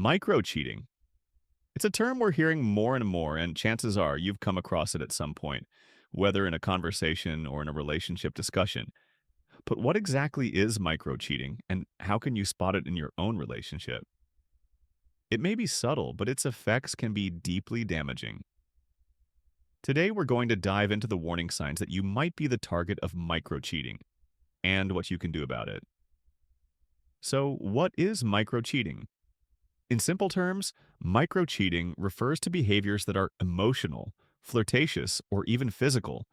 Micro-cheating. It's a term we're hearing more and more, and chances are you've come across it at some point, whether in a conversation or in a relationship discussion. But what exactly is micro-cheating, and how can you spot it in your own relationship? It may be subtle, but its effects can be deeply damaging. Today, we're going to dive into the warning signs that you might be the target of micro-cheating and what you can do about it. So, what is micro-cheating? In simple terms, micro-cheating refers to behaviors that are emotional, flirtatious, or even physical,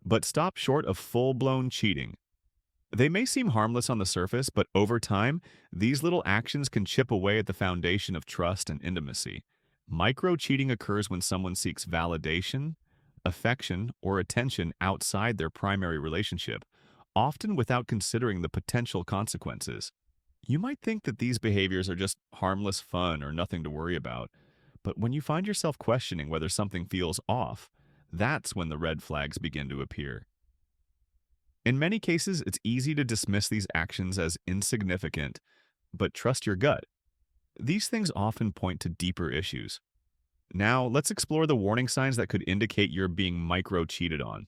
but stop short of full-blown cheating. They may seem harmless on the surface, but over time, these little actions can chip away at the foundation of trust and intimacy. Micro-cheating occurs when someone seeks validation, affection, or attention outside their primary relationship, often without considering the potential consequences. You might think that these behaviors are just harmless fun or nothing to worry about, but when you find yourself questioning whether something feels off, that's when the red flags begin to appear. In many cases, it's easy to dismiss these actions as insignificant, but trust your gut. These things often point to deeper issues. Now, let's explore the warning signs that could indicate you're being micro-cheated on.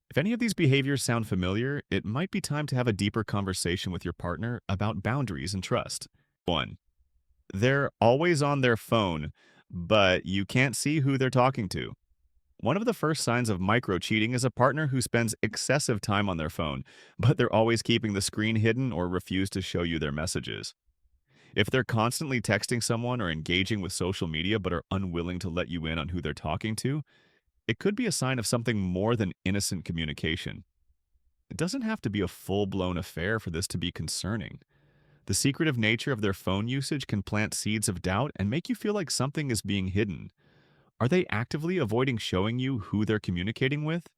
If any of these behaviors sound familiar, it might be time to have a deeper conversation with your partner about boundaries and trust. 1. They're always on their phone, but you can't see who they're talking to. One of the first signs of micro-cheating is a partner who spends excessive time on their phone, but they're always keeping the screen hidden or refuse to show you their messages. If they're constantly texting someone or engaging with social media but are unwilling to let you in on who they're talking to, it could be a sign of something more than innocent communication. It doesn't have to be a full-blown affair for this to be concerning. The secretive nature of their phone usage can plant seeds of doubt and make you feel like something is being hidden. Are they actively avoiding showing you who they're communicating with?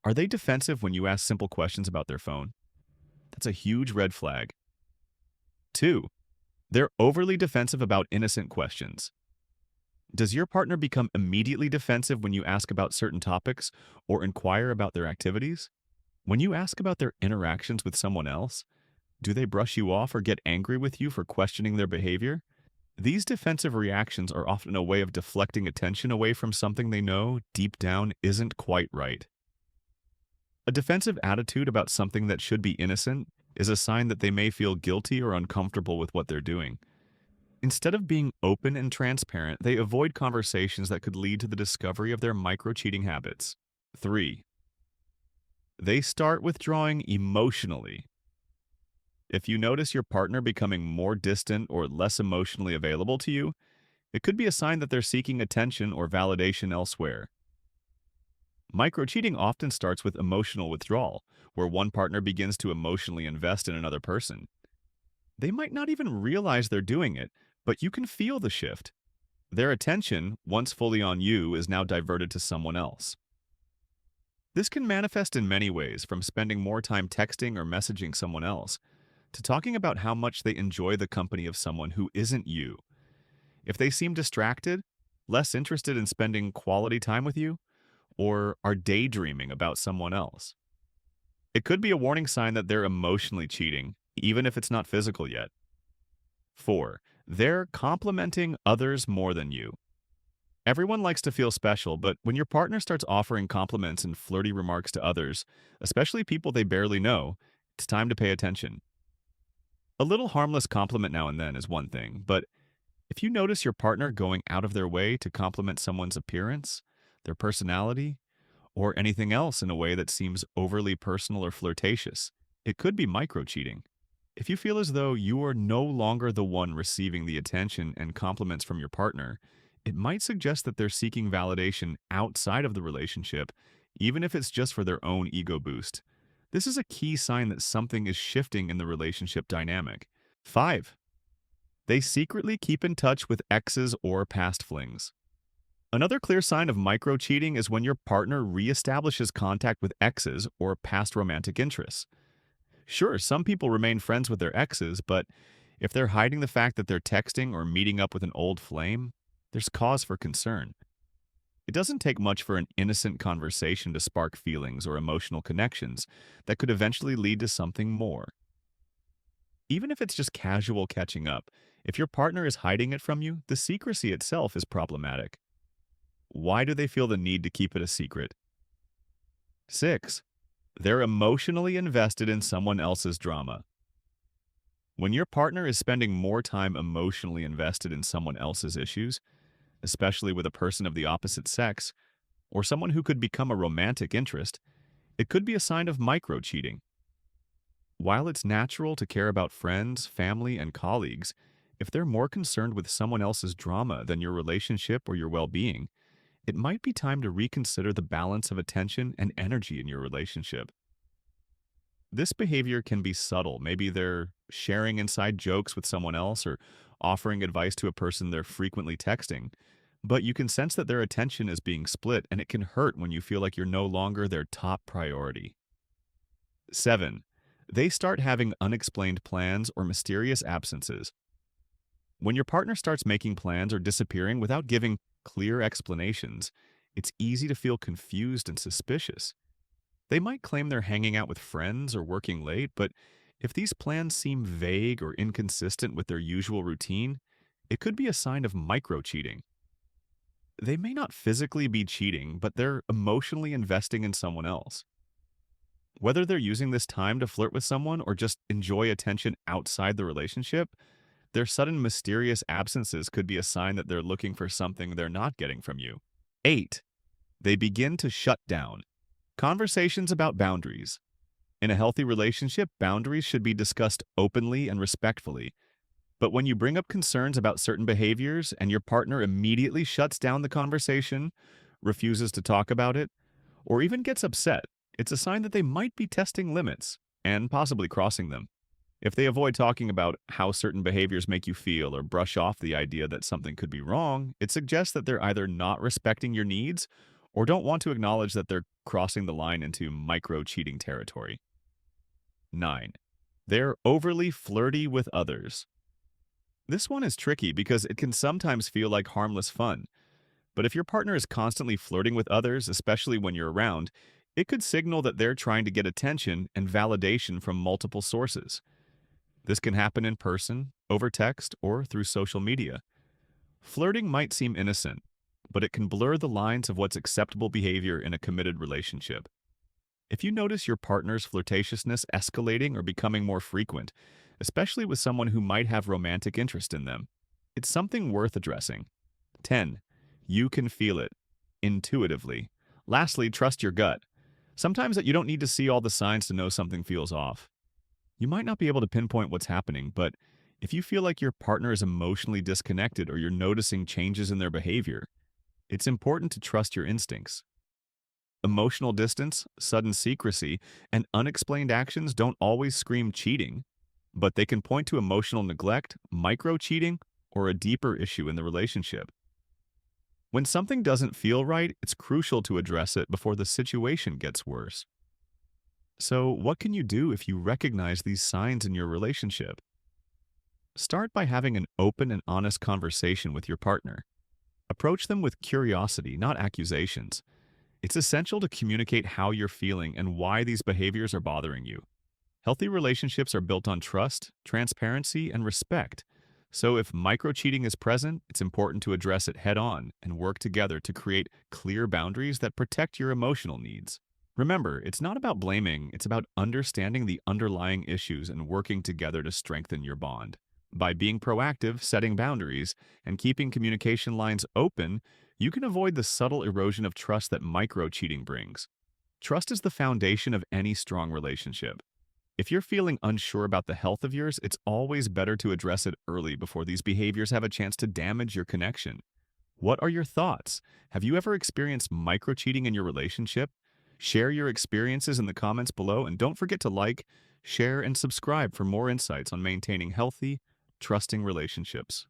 Are they defensive when you ask simple questions about their phone? That's a huge red flag. 2. They're overly defensive about innocent questions. Does your partner become immediately defensive when you ask about certain topics or inquire about their activities? When you ask about their interactions with someone else, do they brush you off or get angry with you for questioning their behavior? These defensive reactions are often a way of deflecting attention away from something they know deep down isn't quite right. A defensive attitude about something that should be innocent is a sign that they may feel guilty or uncomfortable with what they're doing. Instead of being open and transparent, they avoid conversations that could lead to the discovery of their micro-cheating habits. 3. They start withdrawing emotionally. If you notice your partner becoming more distant or less emotionally available to you, it could be a sign that they're seeking attention or validation elsewhere. Micro-cheating often starts with emotional withdrawal, where one partner begins to emotionally invest in another person. They might not even realize they're doing it, but you can feel the shift. Their attention, once fully on you, is now diverted to someone else. This can manifest in many ways, from spending more time texting or messaging someone else, to talking about how much they enjoy the company of someone who isn't you. If they seem distracted, less interested in spending quality time with you, or are daydreaming about someone else, it could be a warning sign that they're emotionally cheating, even if it's not physical yet. 4. They're complimenting others more than you. Everyone likes to feel special, but when your partner starts offering compliments and flirty remarks to others, especially people they barely know, it's time to pay attention. A little harmless compliment now and then is one thing, but if you notice your partner going out of their way to compliment someone's appearance, their personality, or anything else in a way that seems overly personal or flirtatious, it could be micro-cheating. If you feel as though you are no longer the one receiving the attention and compliments from your partner, it might suggest that they're seeking validation outside of the relationship, even if it's just for their own ego boost. This is a key sign that something is shifting in the relationship dynamic. 5. They secretly keep in touch with exes or past flings. Another clear sign of micro-cheating is when your partner reestablishes contact with exes or past romantic interests. Sure, some people remain friends with their exes, but if they're hiding the fact that they're texting or meeting up with an old flame, there's cause for concern. It doesn't take much for an innocent conversation to spark feelings or emotional connections that could eventually lead to something more. Even if it's just casual catching up, If your partner is hiding it from you, the secrecy itself is problematic. Why do they feel the need to keep it a secret? 6. They're emotionally invested in someone else's drama. When your partner is spending more time emotionally invested in someone else's issues, especially with a person of the opposite sex, or someone who could become a romantic interest, it could be a sign of micro-cheating. While it's natural to care about friends, family, and colleagues, if they're more concerned with someone else's drama than your relationship or your well-being, it might be time to reconsider the balance of attention and energy in your relationship. This behavior can be subtle. Maybe they're sharing inside jokes with someone else or offering advice to a person they're frequently texting. But you can sense that their attention is being split, and it can hurt when you feel like you're no longer their top priority. 7. They start having unexplained plans or mysterious absences. When your partner starts making plans or disappearing without giving clear explanations, it's easy to feel confused and suspicious. They might claim they're hanging out with friends or working late, but if these plans seem vague or inconsistent with their usual routine, it could be a sign of micro-cheating. They may not physically be cheating, but they're emotionally investing in someone else. Whether they're using this time to flirt with someone or just enjoy attention outside the relationship, their sudden mysterious absences could be a sign that they're looking for something they're not getting from you. 8. They begin to shut down. Conversations about boundaries. In a healthy relationship, boundaries should be discussed openly and respectfully. But when you bring up concerns about certain behaviors and your partner immediately shuts down the conversation, refuses to talk about it, or even gets upset, it's a sign that they might be testing limits and possibly crossing them. If they avoid talking about how certain behaviors make you feel or brush off the idea that something could be wrong, it suggests that they're either not respecting your needs or don't want to acknowledge that they're crossing the line into micro-cheating territory. 9. They're overly flirty with others. This one is tricky because it can sometimes feel like harmless fun. But if your partner is constantly flirting with others, especially when you're around, it could signal that they're trying to get attention and validation from multiple sources. This can happen in person, over text, or through social media. Flirting might seem innocent, but it can blur the lines of what's acceptable behavior in a committed relationship. If you notice your partner's flirtatiousness escalating or becoming more frequent, especially with someone who might have romantic interest in them, it's something worth addressing. 10. You can feel it intuitively. Lastly, trust your gut. Sometimes you don't need to see all the signs to know something feels off. You might not be able to pinpoint what's happening, but if you feel like your partner is emotionally disconnected or you're noticing changes in their behavior, it's important to trust your instincts. Emotional distance, sudden secrecy, and unexplained actions don't always scream cheating, but they can point to emotional neglect, micro-cheating, or a deeper issue in the relationship. When something doesn't feel right, it's crucial to address it before the situation gets worse. So, what can you do if you recognize these signs in your relationship? Start by having an open and honest conversation with your partner. Approach them with curiosity, not accusations. It's essential to communicate how you're feeling and why these behaviors are bothering you. Healthy relationships are built on trust, transparency, and respect. So if micro-cheating is present, it's important to address it head-on and work together to create clear boundaries that protect your emotional needs. Remember, it's not about blaming, it's about understanding the underlying issues and working together to strengthen your bond. By being proactive, setting boundaries, and keeping communication lines open, you can avoid the subtle erosion of trust that micro-cheating brings. Trust is the foundation of any strong relationship. If you're feeling unsure about the health of yours, it's always better to address it early before these behaviors have a chance to damage your connection. What are your thoughts? Have you ever experienced micro-cheating in your relationship? Share your experiences in the comments below, and don't forget to like, share, and subscribe for more insights on maintaining healthy, trusting relationships.